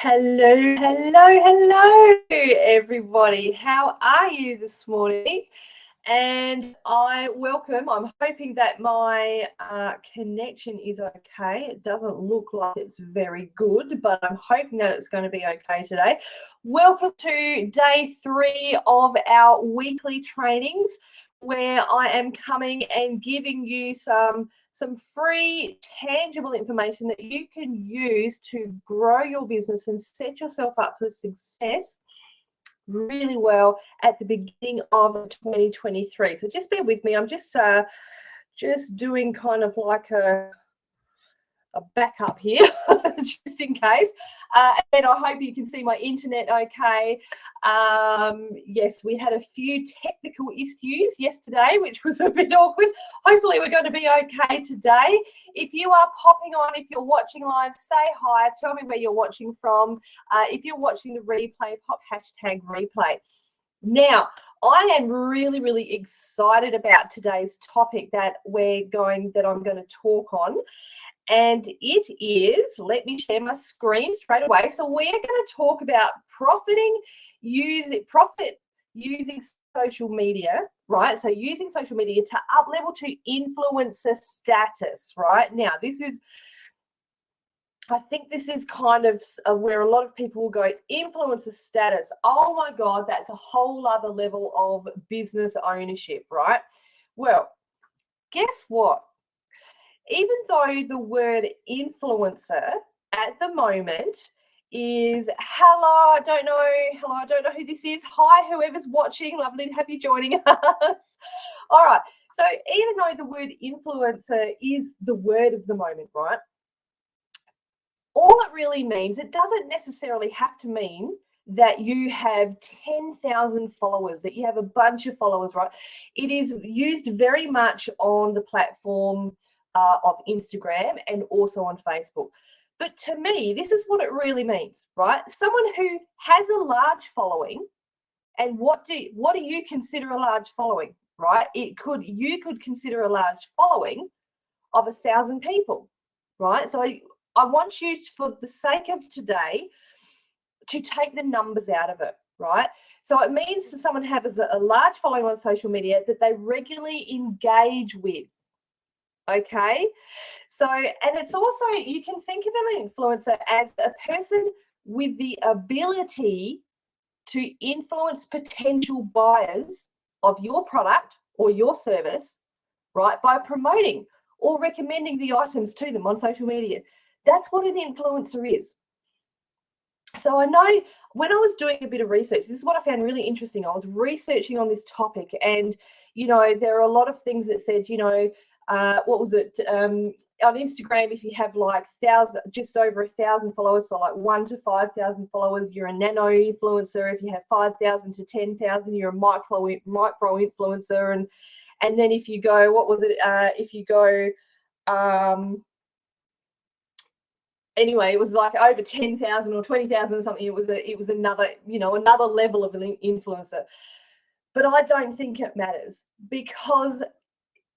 Hello, everybody. How are you this morning? And I'm hoping that my connection is okay. It doesn't look like it's very good, but I'm hoping that it's going to be okay today. Welcome to day 3 of our weekly trainings, where I am coming and giving you some free tangible information that you can use to grow your business and set yourself up for success really well at the beginning of 2023. So just bear with me. I'm just doing kind of like a backup here just in case, and I hope you can see my internet okay. Yes, we had a few technical issues yesterday, which was a bit awkward. Hopefully we're going to be okay today. If you are popping on, if you're watching live, say hi, tell me where you're watching from. If you're watching the replay, pop hashtag replay. Now, I am really excited about today's topic that I'm going to talk on. And it is, let me share my screen straight away. So we're going to talk about profit using social media, right? So using social media to up level to influencer status, right? Now, I think this is kind of where a lot of people will go, influencer status. Oh my God, that's a whole other level of business ownership, right? Well, guess what? Even though the word influencer at the moment is hello, I don't know who this is. Hi, whoever's watching, lovely to have you joining us. All right, so even though the word influencer is the word of the moment, right? All it really means, it doesn't necessarily have to mean that you have 10,000 followers, that you have a bunch of followers, right? It is used very much on the platform of Instagram and also on Facebook. But to me, this is what it really means, right? Someone who has a large following, and what do you consider a large following, right? You could consider a large following of 1,000 people, right? So I want you, for the sake of today, to take the numbers out of it, right? So it means that someone has a large following on social media that they regularly engage with. Okay, so, and it's also, you can think of an influencer as a person with the ability to influence potential buyers of your product or your service, right, by promoting or recommending the items to them on social media. That's what an influencer is. So I know when I was doing a bit of research, this is what I found really interesting. I was researching on this topic, and, you know, there are a lot of things that said, you know, what was it, on Instagram, if you have like just over 1,000 followers, so like 1 to 5,000 followers, you're a nano influencer. If you have 5,000 to 10,000, you're a micro influencer. And then if you go, what was it, if you go, anyway, it was like over 10,000 or 20,000 or something. It was another, you know, another level of an influencer. But I don't think it matters, because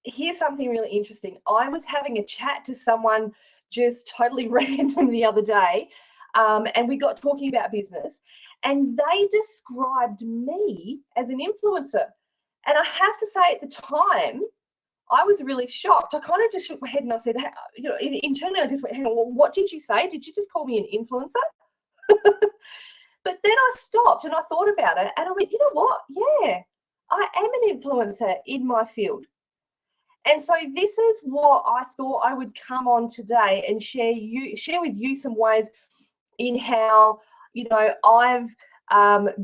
here's something really interesting. I was having a chat to someone just totally random the other day, and we got talking about business, and they described me as an influencer. And I have to say, at the time, I was really shocked. I kind of just shook my head and I said, you know, internally I just went, hang on, what did you say? Did you just call me an influencer? But then I stopped and I thought about it, and I went, you know what? Yeah, I am an influencer in my field. And so this is what I thought I would come on today and share with you some ways in how, you know, I've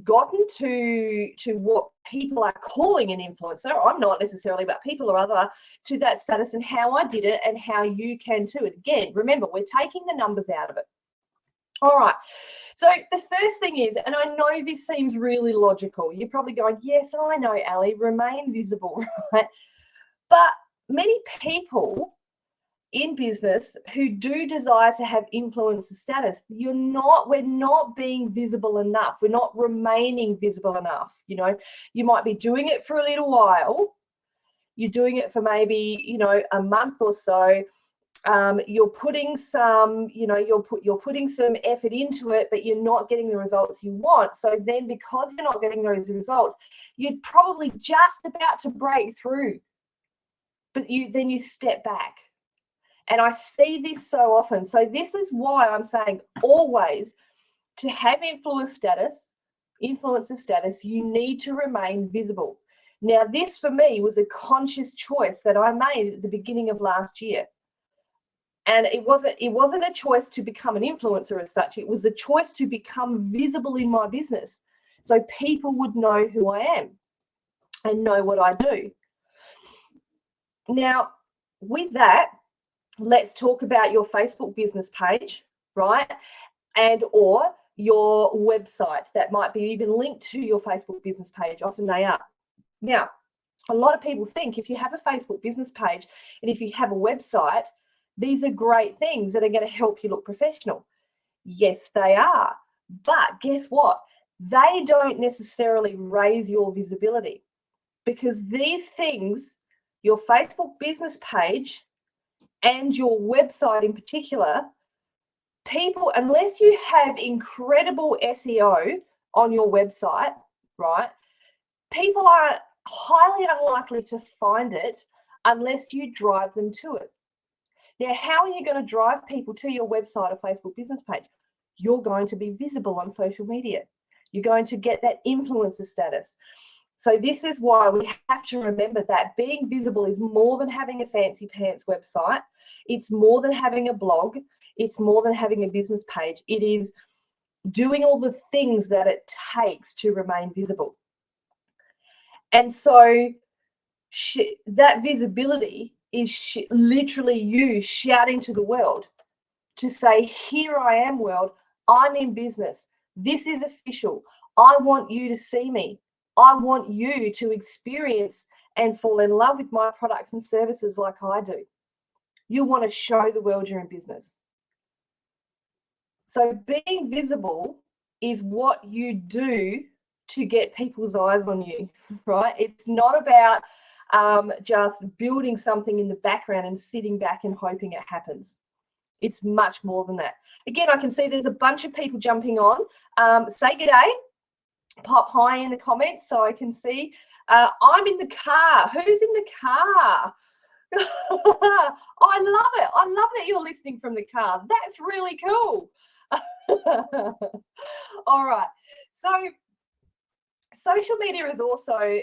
gotten to what people are calling an influencer. I'm not necessarily, but people are other, to that status, and how I did it and how you can too. And again, remember, we're taking the numbers out of it. All right. So the first thing is, and I know this seems really logical, you're probably going, yes, I know, Ali, remain visible, right? But many people in business who do desire to have influencer status, we're not being visible enough. We're not remaining visible enough. You know, you might be doing it for a little while. You're doing it for maybe, you know, a month or so, you're putting some, you're putting some effort into it, but you're not getting the results you want. So then because you're not getting those results, you're probably just about to break through, but then you step back. And I see this so often. So this is why I'm saying always, to have influencer status, you need to remain visible. Now, this for me was a conscious choice that I made at the beginning of last year. And it wasn't a choice to become an influencer as such. It was a choice to become visible in my business, so people would know who I am and know what I do. Now, with that, let's talk about your Facebook business page, right? And or your website that might be even linked to your Facebook business page. Often they are. Now, a lot of people think if you have a Facebook business page and if you have a website, these are great things that are going to help you look professional. Yes, they are. But guess what? They don't necessarily raise your visibility, because these things, your Facebook business page and your website in particular, people, unless you have incredible SEO on your website, right, people are highly unlikely to find it unless you drive them to it. Now, how are you going to drive people to your website or Facebook business page? You're going to be visible on social media. You're going to get that influencer status. So this is why we have to remember that being visible is more than having a fancy pants website. It's more than having a blog. It's more than having a business page. It is doing all the things that it takes to remain visible. And so that visibility is literally you shouting to the world to say, here I am, world. I'm in business. This is official. I want you to see me. I want you to experience and fall in love with my products and services like I do. You want to show the world you're in business. So being visible is what you do to get people's eyes on you, right? It's not about just building something in the background and sitting back and hoping it happens. It's much more than that. Again, I can see there's a bunch of people jumping on. Say g'day, pop hi in the comments so I can see. I'm in the car. Who's in the car? I love it. I love that you're listening from the car. That's really cool. All right. So social media is also,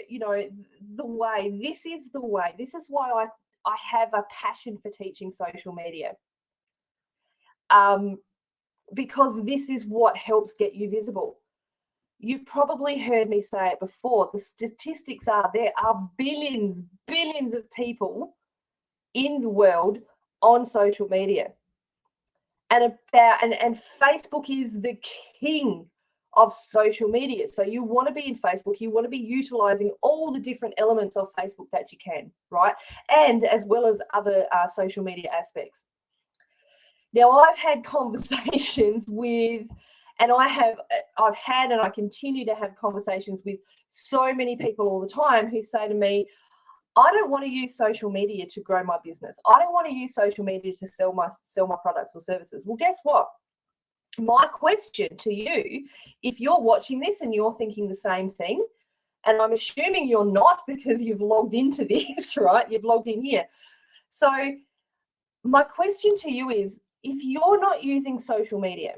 the way. This is the way. This is why I have a passion for teaching social media. Because this is what helps get you visible. You've probably heard me say it before. The statistics are there are billions of people in the world on social media. And Facebook is the king of social media. So you want to be in Facebook, you want to be utilizing all the different elements of Facebook that you can, right? And as well as other social media aspects. Now, I've had conversations with, and I've had and I continue to have conversations with so many people all the time who say to me, I don't want to use social media to grow my business. I don't want to use social media to sell my products or services. Well, guess what? My question to you, if you're watching this and you're thinking the same thing, and I'm assuming you're not because you've logged into this, right? You've logged in here. So my question to you is, if you're not using social media,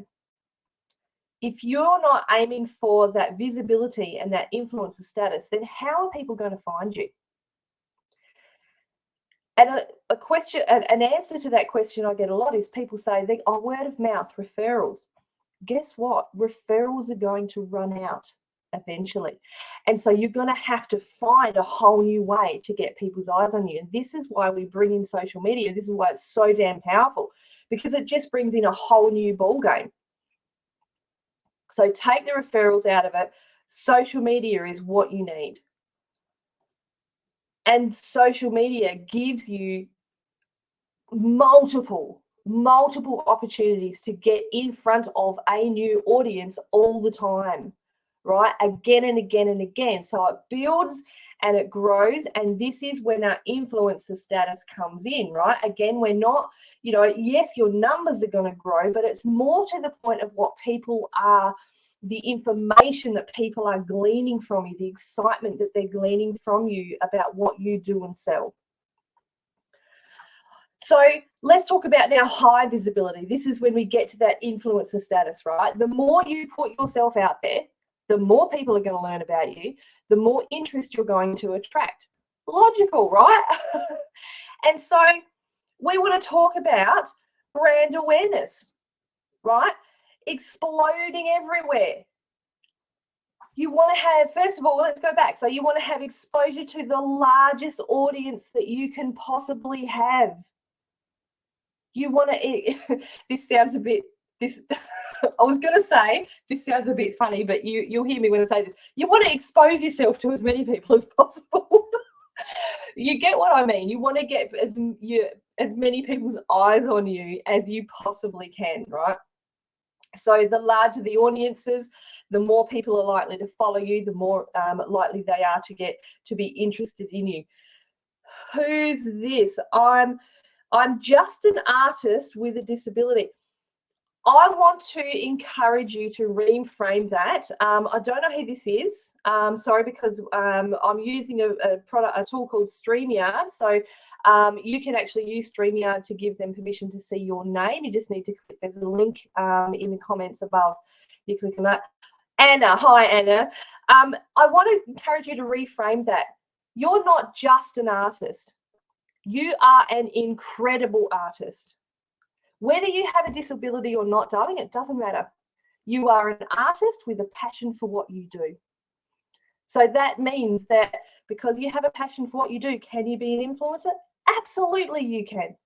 if you're not aiming for that visibility and that influencer status, then how are people going to find you? And an answer to that question I get a lot is people say, word of mouth, referrals. Guess what? Referrals are going to run out eventually. And so you're going to have to find a whole new way to get people's eyes on you. And this is why we bring in social media. This is why it's so damn powerful, because it just brings in a whole new ball game. So take the referrals out of it. Social media is what you need. And social media gives you multiple opportunities to get in front of a new audience all the time, right? Again and again and again. So it builds and it grows. And this is when our influencer status comes in, right? Again, we're not, yes, your numbers are going to grow, but it's more to the point of what people are, the information that people are gleaning from you, the excitement that they're gleaning from you about what you do and sell. So let's talk about now high visibility. This is when we get to that influencer status, right? The more you put yourself out there, the more people are going to learn about you, the more interest you're going to attract. Logical, right? And so we want to talk about brand awareness, right? Exploding everywhere. You want to have, first of all, let's go back. So you want to have exposure to the largest audience that you can possibly have. You want to, this sounds a bit, I was going to say, this sounds a bit funny, but you'll hear me when I say this. You want to expose yourself to as many people as possible. You get what I mean. You want to get as many people's eyes on you as you possibly can, right? So the larger the audiences, the more people are likely to follow you, the more likely they are to be interested in you. Who's this? I'm just an artist with a disability. I want to encourage you to reframe that. I don't know who this is. Sorry, because I'm using a tool called StreamYard. So you can actually use StreamYard to give them permission to see your name. You just need to click. There's a link in the comments above. You click on that. Anna, hi Anna. I want to encourage you to reframe that. You're not just an artist. You are an incredible artist. Whether you have a disability or not, darling, it doesn't matter. You are an artist with a passion for what you do. So that means that because you have a passion for what you do, can you be an influencer? Absolutely you can.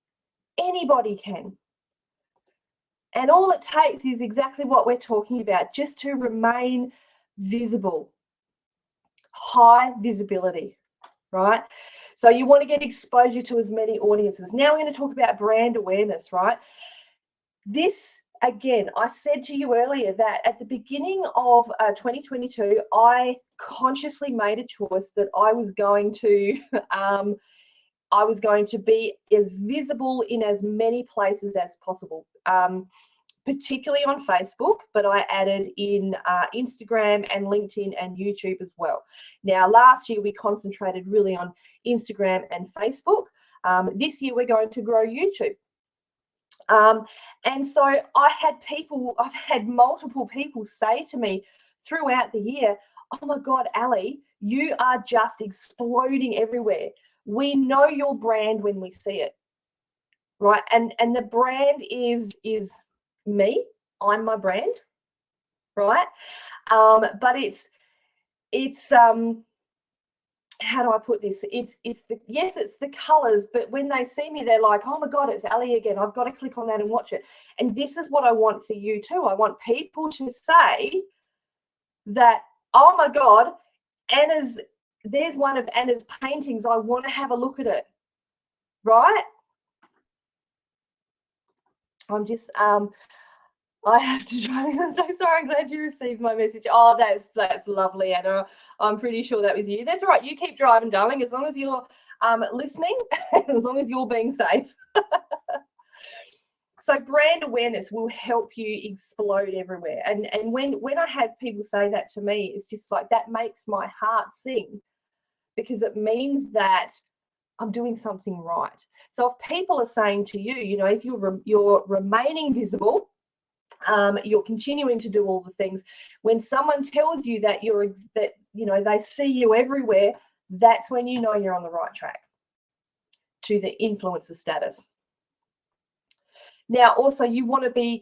Anybody can. And all it takes is exactly what we're talking about, just to remain visible. High visibility, right? So you want to get exposure to as many audiences. Now we're going to talk about brand awareness, right? This, again, I said to you earlier that at the beginning of 2022, I consciously made a choice that I was going to be as visible in as many places as possible, particularly on Facebook, but I added in Instagram and LinkedIn and YouTube as well. Now, last year we concentrated really on Instagram and Facebook. This year we're going to grow YouTube. And so I've had multiple people say to me throughout the year, oh my God, Ali, you are just exploding everywhere. We know your brand when we see it, right? And the brand is me. I'm my brand, right? But it's how do I put this? It's the colors, but when they see me, they're like, oh my God, it's Ali again. I've got to click on that and watch it. And this is what I want for you too. I want people to say that, oh my God, there's one of Anna's paintings. I want to have a look at it, right? I'm just I have to drive. I'm so sorry. I'm glad you received my message. Oh, that's lovely, Anna. I'm pretty sure that was you. That's all right. You keep driving, darling, as long as you're listening, as long as you're being safe. So brand awareness will help you explode everywhere. And when I have people say that to me, it's just like that makes my heart sing, because it means that I'm doing something right. So if people are saying to you, if you're remaining visible, you're continuing to do all the things. When someone tells you that they see you everywhere, that's when you know you're on the right track to the influencer status. Now, also you want to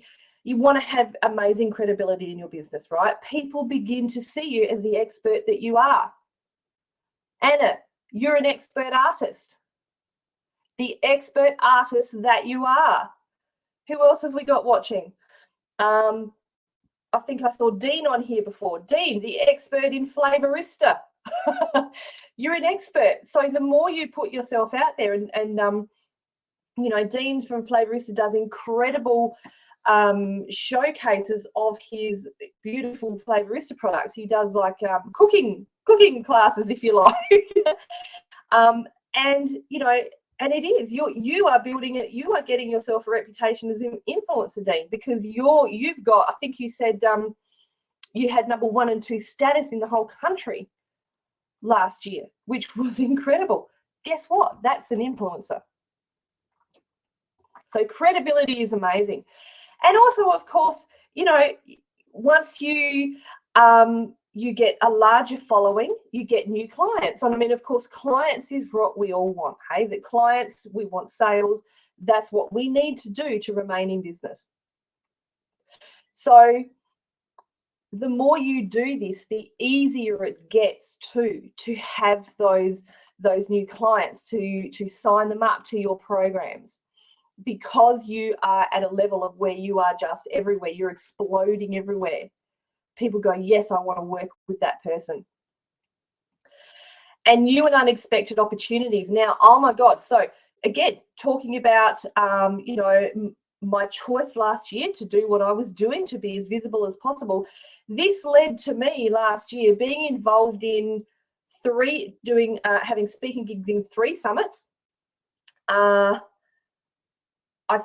have amazing credibility in your business, right? People begin to see you as the expert that you are. Anna, you're an expert artist. The expert artist that you are. Who else have we got watching? I think I saw Dean on here before. Dean, the expert in Flavorista. You're an expert. So the more you put yourself out there, and Dean from Flavorista does incredible showcases of his beautiful Flavorista products. He does like cooking classes, if you like. And you know, and it is you are building it. You are getting yourself a reputation as an influencer, Dean, because you've got. I think you said you had number 1 and 2 status in the whole country last year, which was incredible. Guess what? That's an influencer. So credibility is amazing. And also, of course, you know, once you you get a larger following, you get new clients. And I mean, of course, clients is what we all want. Hey, the clients, we want sales. That's what we need to do to remain in business. So the more you do this, the easier it gets to have those new clients, to sign them up to your programs, because you are at a level of where you are just everywhere. You're exploding everywhere. People go, yes, I want to work with that person. And new and unexpected opportunities. Now, oh my God. So again, talking about, you know, my choice last year to do what I was doing, to be as visible as possible. This led to me last year being involved in having speaking gigs in 3 summits. I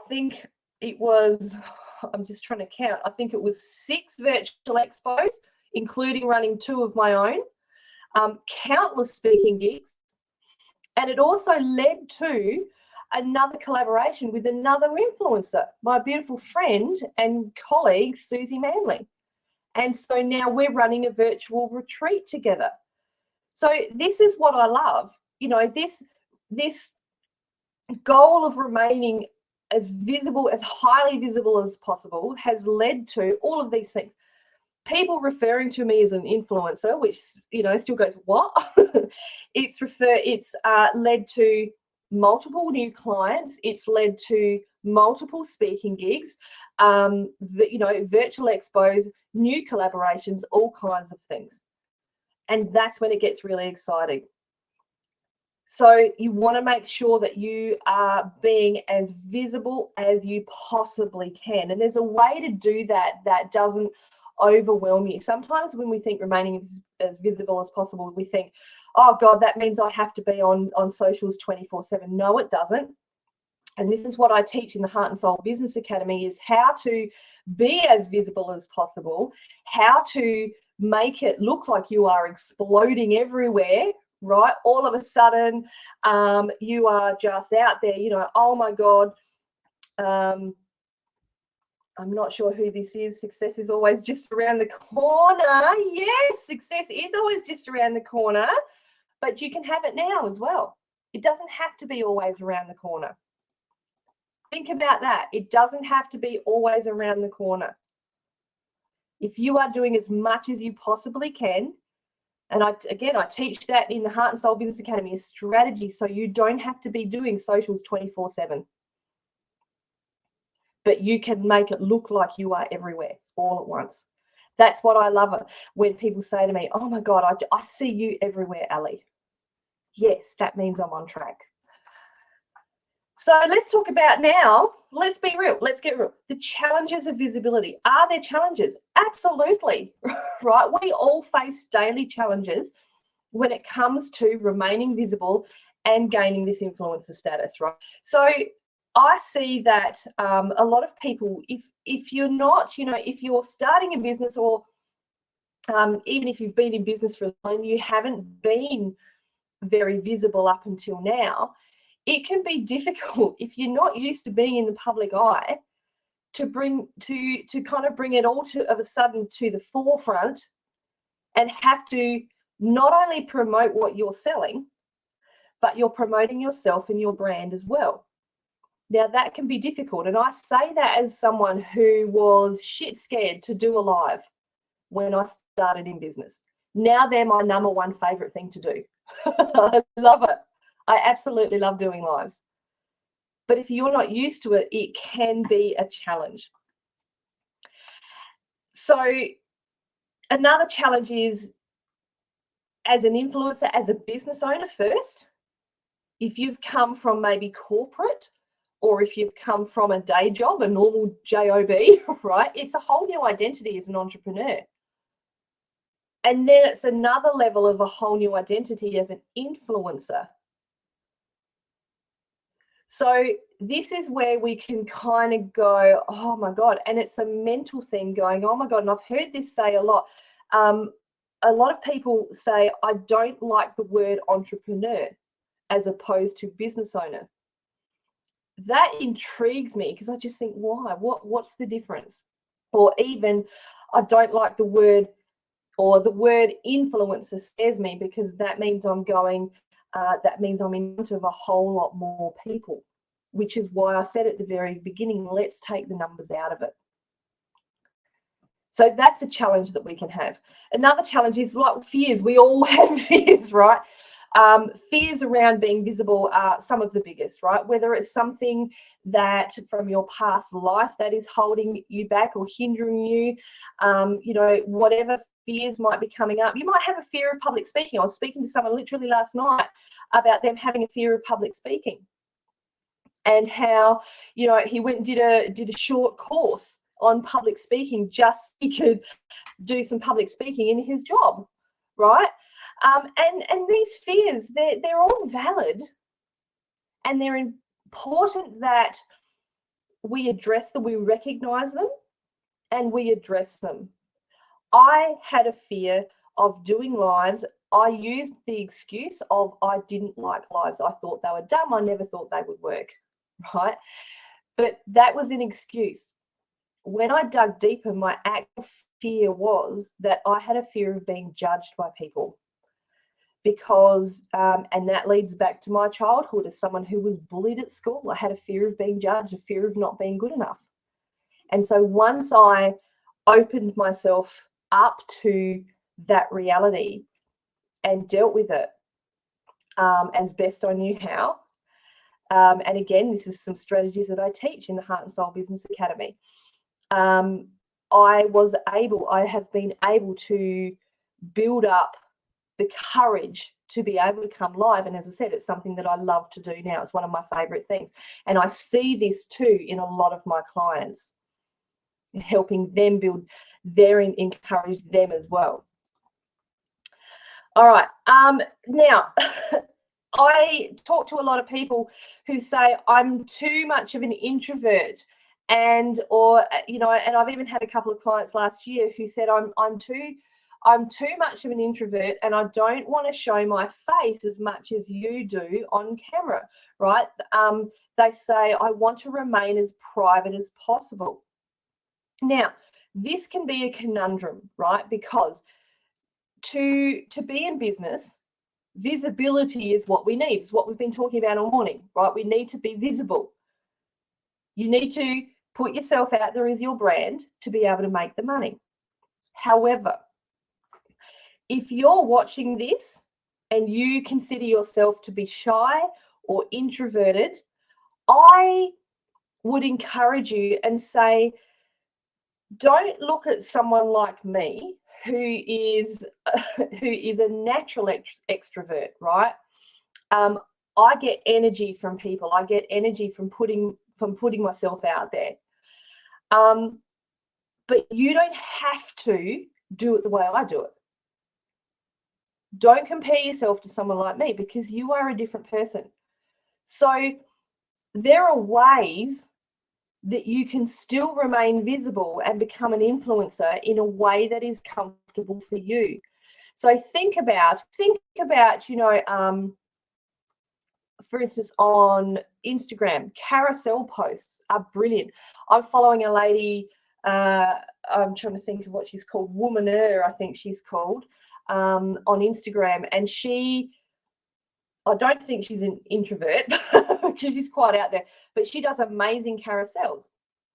think it was, I'm just trying to count, I think it was 6 virtual expos, including running 2 of my own, countless speaking gigs. And it also led to another collaboration with another influencer, my beautiful friend and colleague, Susie Manley. And so now we're running a virtual retreat together. So this is what I love. You know, this goal of remaining as visible, as highly visible as possible, has led to all of these things. People referring to me as an influencer, which, you know, still goes, what? It's led to multiple new clients. It's led to multiple speaking gigs, you know, virtual expos, new collaborations, all kinds of things. And that's when it gets really exciting. So you want to make sure that you are being as visible as you possibly can. And there's a way to do that that doesn't overwhelm you. Sometimes when we think remaining as visible as possible, we think, oh God, that means I have to be on socials 24/7. No, it doesn't. And this is what I teach in the Heart and Soul Business Academy, is how to be as visible as possible, how to make it look like you are exploding everywhere, right? All of a sudden, you are just out there, you know, oh my God, I'm not sure who this is. Success is always just around the corner. Yes, success is always just around the corner, but you can have it now as well. It doesn't have to be always around the corner. Think about that. It doesn't have to be always around the corner. If you are doing as much as you possibly can, and I teach that in the Heart and Soul Business Academy, a strategy so you don't have to be doing socials 24/7. But you can make it look like you are everywhere all at once. That's what I love it when people say to me, oh my God, I see you everywhere, Ali. Yes, that means I'm on track. So let's talk about now, let's be real, let's get real. The challenges of visibility. Are there challenges? Absolutely, right? We all face daily challenges when it comes to remaining visible and gaining this influencer status, right? So I see that a lot of people, if you're not, you know, if you're starting a business, or even if you've been in business for a while and you haven't been very visible up until now, it can be difficult if you're not used to being in the public eye to kind of bring it all of a sudden to the forefront, and have to not only promote what you're selling, but you're promoting yourself and your brand as well. Now that can be difficult, and I say that as someone who was shit scared to do a live when I started in business. Now they're my number 1 favorite thing to do. I love it. I absolutely love doing lives. But if you're not used to it, it can be a challenge. So another challenge is, as an influencer, as a business owner first, if you've come from maybe corporate, or if you've come from a day job, a normal job, right? It's a whole new identity as an entrepreneur. And then it's another level of a whole new identity as an influencer. So this is where we can kind of go, oh my God, and it's a mental thing going, oh my God, and I've heard this say a lot. A lot of people say, I don't like the word entrepreneur as opposed to business owner. That intrigues me because I just think, why? What's the difference? Or even, I don't like the word, or the word influencer scares me because that means I'm going, that means I'm in front of a whole lot more people, which is why I said at the very beginning, let's take the numbers out of it. So that's a challenge that we can have. Another challenge is like fears. We all have fears, right? Fears around being visible are some of the biggest, right? Whether it's something that from your past life that is holding you back or hindering you, whatever fears might be coming up. You might have a fear of public speaking. I was speaking to someone literally last night about them having a fear of public speaking, and how, he went and did a short course on public speaking just so he could do some public speaking in his job, right? And these fears, they're all valid, and they're important that we address them, we recognize them, and we address them. I had a fear of doing lives. I used the excuse of I didn't like lives. I thought they were dumb. I never thought they would work, right? But that was an excuse. When I dug deeper, my actual fear was that I had a fear of being judged by people. Because, and that leads back to my childhood as someone who was bullied at school. I had a fear of being judged, a fear of not being good enough. And so once I opened myself up to that reality and dealt with it as best I knew how, and again, this is some strategies that I teach in the Heart and Soul Business Academy. I have been able to build up the courage to be able to come live. And as I said, it's something that I love to do now. It's one of my favorite things. And I see this too in a lot of my clients, helping them build encourage them as well. All right. Now, I talk to a lot of people who say I'm too much of an introvert, and I've even had a couple of clients last year who said I'm too much of an introvert, and I don't want to show my face as much as you do on camera, right? They say I want to remain as private as possible. Now, this can be a conundrum, right? Because to be in business, visibility is what we need. It's what we've been talking about all morning, right? We need to be visible. You need to put yourself out there as your brand to be able to make the money. However, if you're watching this and you consider yourself to be shy or introverted, I would encourage you and say, don't look at someone like me who is a natural extrovert, right? I get energy from people. I get energy from putting myself out there. But you don't have to do it the way I do it. Don't compare yourself to someone like me, because you are a different person. So there are ways that you can still remain visible and become an influencer in a way that is comfortable for you. So think about, for instance, on Instagram, carousel posts are brilliant. I'm following a lady, I'm trying to think of what she's called, Womaner, I think she's called, on Instagram. And I don't think she's an introvert because she's quite out there, but she does amazing carousels,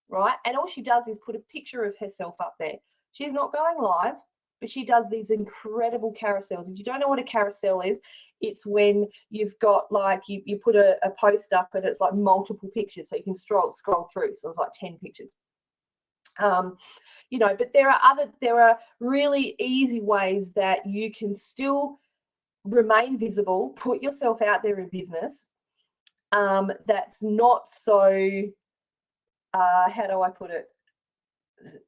right? And all she does is put a picture of herself up there. She's not going live, but she does these incredible carousels. If you don't know what a carousel is, it's when you've got like, you put a post up and it's like multiple pictures, so you can scroll through. So it's like 10 pictures. But there are really easy ways that you can still remain visible, put yourself out there in business, that's not so, how do I put it,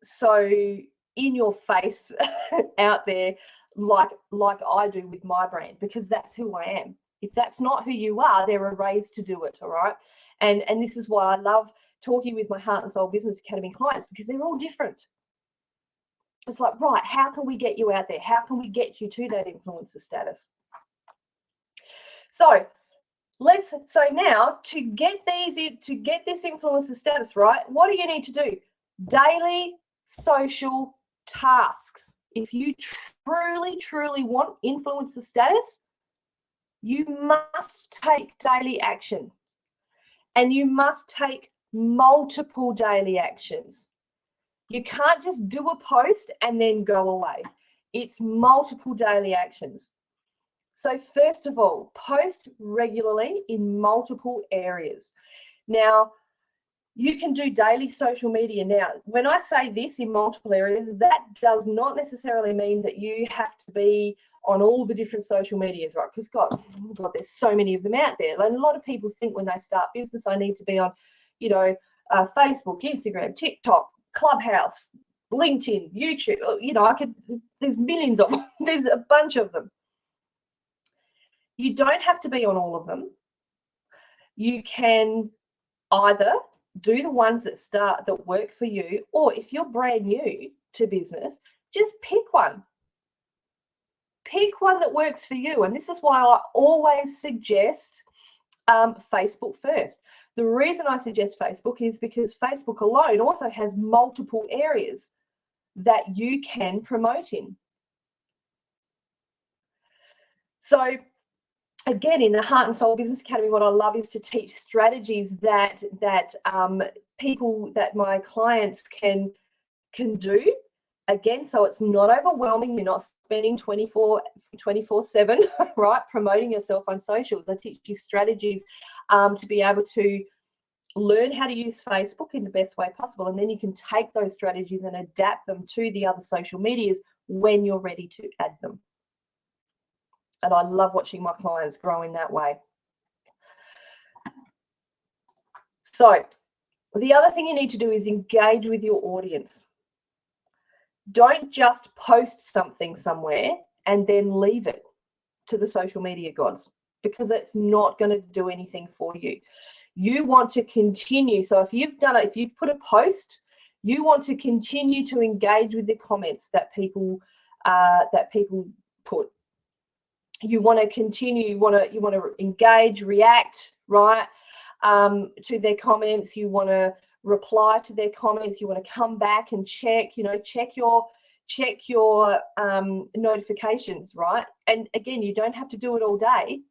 so in your face out there like I do with my brand, because that's who I am. If that's not who you are, there are ways to do it, all right? And this is why I love talking with my Heart and Soul Business Academy clients, because they're all different. It's like, right, how can we get you out there? How can we get you to that influencer status? So now to get this influencer status, right, what do you need to do? Daily social tasks. If you truly want influencer status, you must take daily action, and you must take multiple daily actions. You can't just do a post and then go away. It's multiple daily actions. So first of all, post regularly in multiple areas. Now, you can do daily social media. Now, when I say this, in multiple areas, that does not necessarily mean that you have to be on all the different social medias, right? Because God, there's so many of them out there. And a lot of people think when they start business, I need to be on, Facebook, Instagram, TikTok, Clubhouse, LinkedIn, YouTube. There's millions of them. There's a bunch of them. You don't have to be on all of them. You can either do the ones that work for you, or if you're brand new to business, just pick one. Pick one that works for you. And this is why I always suggest Facebook first. The reason I suggest Facebook is because Facebook alone also has multiple areas that you can promote in. So again, in the Heart and Soul Business Academy, what I love is to teach strategies that my clients can do. Again, so it's not overwhelming. You're not spending 24/7, right, promoting yourself on socials. I teach you strategies to be able to learn how to use Facebook in the best way possible, and then you can take those strategies and adapt them to the other social medias when you're ready to add them. And I love watching my clients grow in that way. So the other thing you need to do is engage with your audience. Don't just post something somewhere and then leave it to the social media gods, because it's not going to do anything for you. You want to continue. So if you've put a post, you want to continue to engage with the comments that people put. You want to continue. You want to engage, react, right, to their comments. You want to reply to their comments. You want to come back and check your notifications, right? And again, you don't have to do it all day.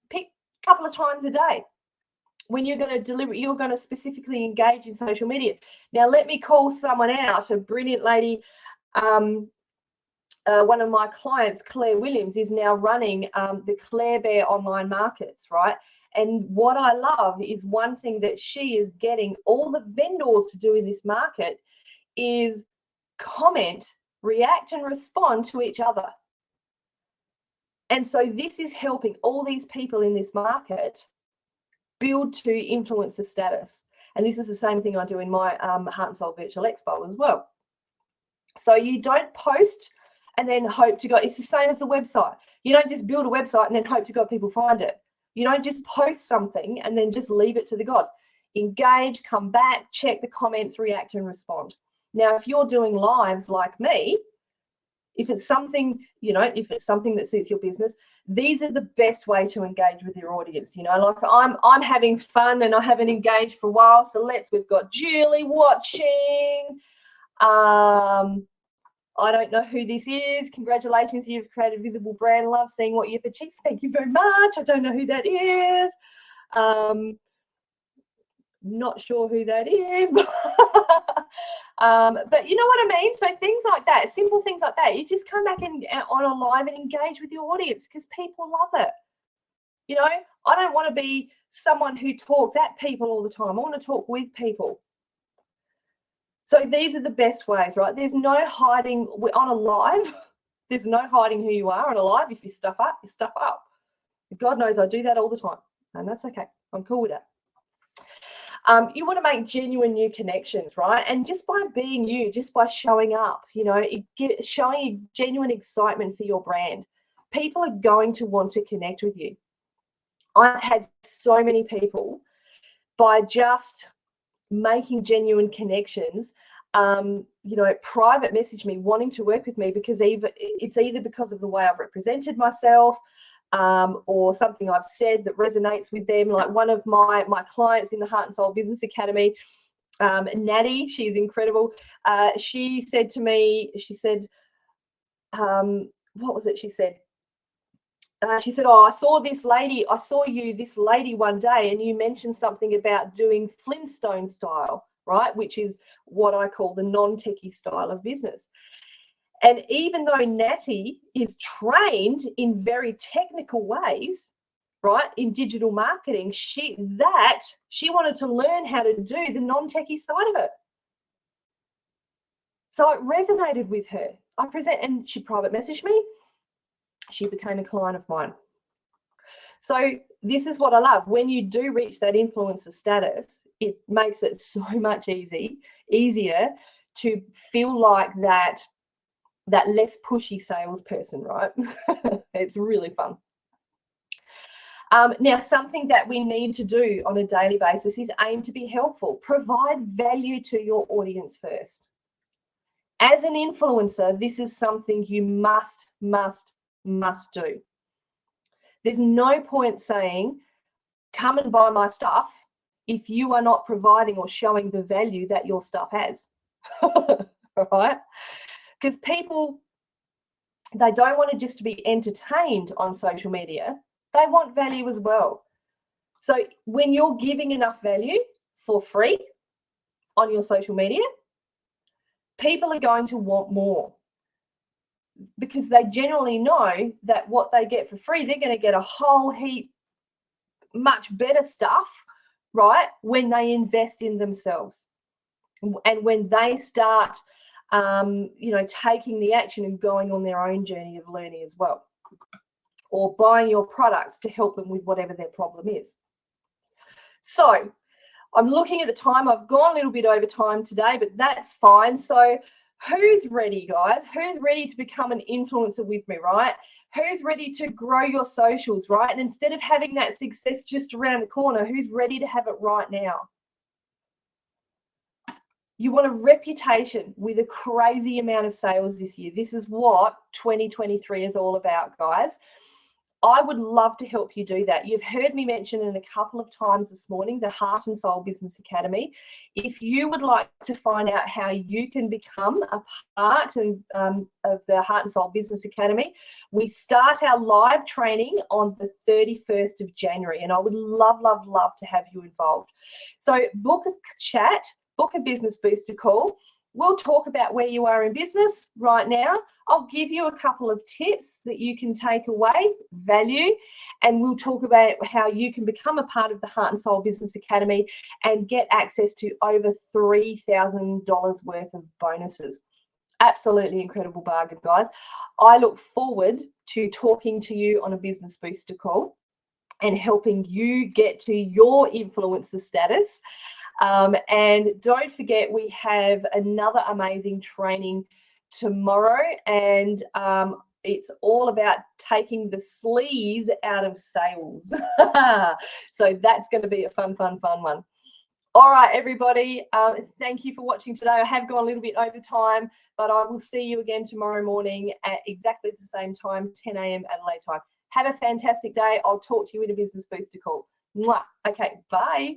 Pick a couple of times a day. When you're going to deliver, you're going to specifically engage in social media. Now, let me call someone out. A brilliant lady, one of my clients, Claire Williams, is now running the Claire Bear online markets, right? And what I love is one thing that she is getting all the vendors to do in this market is comment, react, and respond to each other. And so this is helping all these people in this market build to influencer status. And this is the same thing I do in my Heart and Soul Virtual Expo as well. So you don't post and then hope to God. It's the same as the website. You don't just build a website and then hope to God people find it. You don't just post something and then just leave it to the gods. Engage, come back, check the comments, react, and respond. Now, if you're doing lives like me, if it's something that suits your business, these are the best way to engage with your audience. Like I'm having fun and I haven't engaged for a while. So we've got Julie watching. I don't know who this is. Congratulations, you've created visible brand. Love seeing what you've achieved. Thank you very much. I don't know who that is. Not sure who that is. But you know what I mean? So things like that, simple things like that, you just come back on a live and engage with your audience because people love it. I don't want to be someone who talks at people all the time. I want to talk with people. So these are the best ways, right? There's no hiding on a live. There's no hiding who you are on a live. If you stuff up, you stuff up. God knows I do that all the time. And that's okay. I'm cool with that. You want to make genuine new connections, right? And just by being you, just by showing up, showing genuine excitement for your brand, people are going to want to connect with you. I've had so many people, by just making genuine connections, private message me wanting to work with me because it's either because of the way I've represented myself, or something I've said that resonates with them. Like one of my clients in the Heart and Soul Business Academy, Natty, she's incredible. She said to me, what was it? She said, oh, I saw this lady one day, and you mentioned something about doing Flintstone style, right? Which is what I call the non-techie style of business. And even though Natty is trained in very technical ways, right, in digital marketing, she wanted to learn how to do the non-techie side of it. So it resonated with her. And she private messaged me. She became a client of mine. So this is what I love. When you do reach that influencer status, it makes it so much easier to feel like that less pushy salesperson, right? It's really fun. Now, something that we need to do on a daily basis is aim to be helpful. Provide value to your audience first. As an influencer, this is something you must do. There's no point saying, come and buy my stuff, if you are not providing or showing the value that your stuff has, right? Because people, they don't want to just to be entertained on social media. They want value as well. So when you're giving enough value for free on your social media, people are going to want more, because they generally know that what they get for free, they're going to get a whole heap much better stuff, right, when they invest in themselves and when they start taking the action and going on their own journey of learning as well, or buying your products to help them with whatever their problem is. So I'm looking at the time. I've gone a little bit over time today, but that's fine. So who's ready, guys? Who's ready to become an influencer with me, right? Who's ready to grow your socials, right? And instead of having that success just around the corner, who's ready to have it right now? You want a reputation with a crazy amount of sales this year. This is what 2023 is all about, guys. I would love to help you do that. You've heard me mention it a couple of times this morning, the Heart and Soul Business Academy. If you would like to find out how you can become a part of the Heart and Soul Business Academy, we start our live training on the 31st of January, and I would love to have you involved. So book a chat, book a business booster call. We'll talk about where you are in business right now. I'll give you a couple of tips that you can take away, value, and we'll talk about how you can become a part of the Heart and Soul Business Academy and get access to over $3,000 worth of bonuses. Absolutely incredible bargain, guys. I look forward to talking to you on a business booster call and helping you get to your influencer status. And don't forget, we have another amazing training tomorrow, and it's all about taking the sleaze out of sales. So that's going to be a fun one. All right, everybody, thank you for watching today. I have gone a little bit over time, but I will see you again tomorrow morning at exactly the same time, 10 a.m. Adelaide time. Have a fantastic day. I'll talk to you in a business booster call. Mwah. Okay, bye.